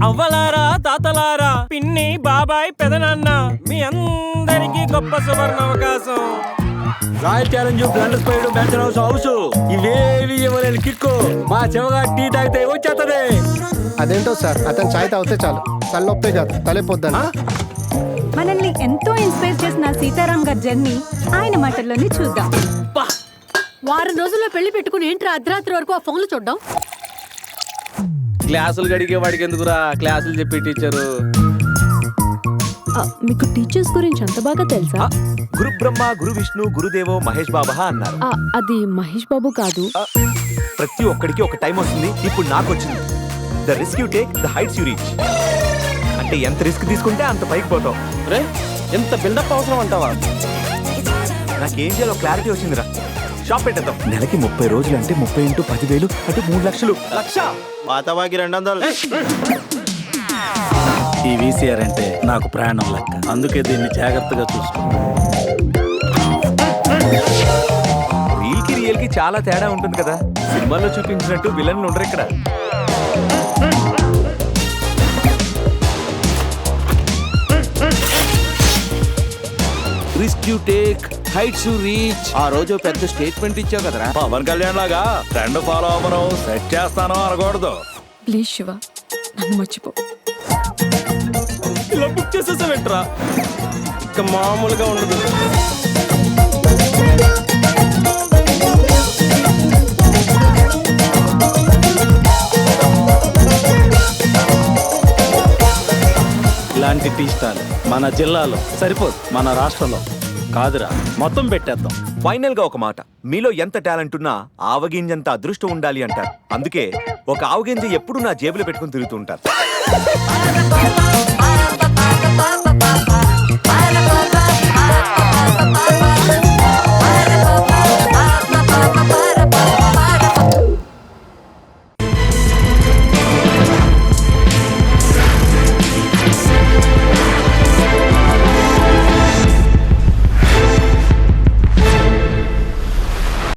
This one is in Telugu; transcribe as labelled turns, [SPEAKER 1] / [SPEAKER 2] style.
[SPEAKER 1] అవ్వలారా తాతలారా పిన్ని బాబాయ్ పెదనాన్న మీ అందరికీ గొప్ప సువర్ణ అవకాశం.
[SPEAKER 2] రాయల్ ఛాలెంజ్ బ్లండర్ స్పైడ్ బ్యాచ్ హౌస్ హౌస్ ఇవేవి ఇవ్వలేని కిక్కు మా చెవగా టీ తాగితే వచ్చేస్తుంది.
[SPEAKER 3] అదేంటో సార్, అతను చాయ్ తాగితే చాలు తలనొప్పే కాదు తలెప్పొద్దని.
[SPEAKER 4] మనల్ని ఎంతో ఇన్స్పైర్ చేసిన సీతారాం గారి జర్నీ ఆయన మాటల్లోనే చూద్దాం.
[SPEAKER 5] వారం రోజుల్లో పెళ్లి పెట్టుకుని ఏంట్రా అర్ధరాత్రి వరకు ఆ ఫోన్లు చూడడం?
[SPEAKER 6] క్లాసులు గడిగే వాడికి ఎందుకురా క్లాసులు చెప్పి టీచరు.
[SPEAKER 5] మీకు టీచర్స్ గురించి అంత బాగా తెలుసా?
[SPEAKER 7] గురు బ్రహ్మ గురు విష్ణు గురుదేవో మహేష్ బాబా అన్నారు.
[SPEAKER 5] అది మహేష్ బాబు కాదు.
[SPEAKER 7] ప్రతి ఒక్కడికి ఒక టైం వస్తుంది. ఇప్పుడు నాకు వచ్చింది. The risk you take the heights you reach. అంటే ఎంత రిస్క్ తీసుకుంటే అంత పైకి పోతావు.
[SPEAKER 6] రే ఎంత బిల్డప్ అవసరం అంటావా?
[SPEAKER 7] నాకేం చేయాలో క్లారిటీ వచ్చిందిరా. షాప్ పెట్టేద్దాం. నెలకి 30 రోజులు అంటే 30 × 10,000 అంటే 3 లక్షలు. లక్ష
[SPEAKER 1] పాతవాకి 200.
[SPEAKER 2] ఈ వీసీఆర్ అంటే నాకు ప్రాణం లెక్క, అందుకే దీన్ని జాగ్రత్తగా చూసుకున్నా.
[SPEAKER 7] రియల్ కి చాలా తేడా ఉంటుంది కదా. సినిమాల్లో చూపించినట్టు విలన్లు ఉండరు ఇక్కడ.
[SPEAKER 6] Risk you take heights you reach. ఆ రోజు పెద్ద స్టేట్మెంట్ ఇచ్చావు కదరా.
[SPEAKER 2] పవన్ కళ్యాణ్ లాగా ట్రెండ్ ఫాలో అవ్వను, సెట్ చేస్తాను అనకూడదు.
[SPEAKER 5] ప్లీజ్ శివ, నన్ను మర్చిపో.
[SPEAKER 1] ఇలా బుక్ చేసేసావేంట్రా? ఇక మామూలుగా ఉండదు.
[SPEAKER 2] ఇలాంటి టీ స్టాల్ మన జిల్లాలో సరిపోదు, మన రాష్ట్రంలో కాదురా, మొత్తం పెట్టేద్దాం.
[SPEAKER 7] ఫైనల్ గా ఒక మాట, మీలో ఎంత టాలెంట్ ఉన్నా ఆవగింజంత అదృష్టం ఉండాలి అంటారు. అందుకే ఒక ఆవగింజ ఎప్పుడు నా జేబులో పెట్టుకుని తిరుగుతూ ఉంటారు.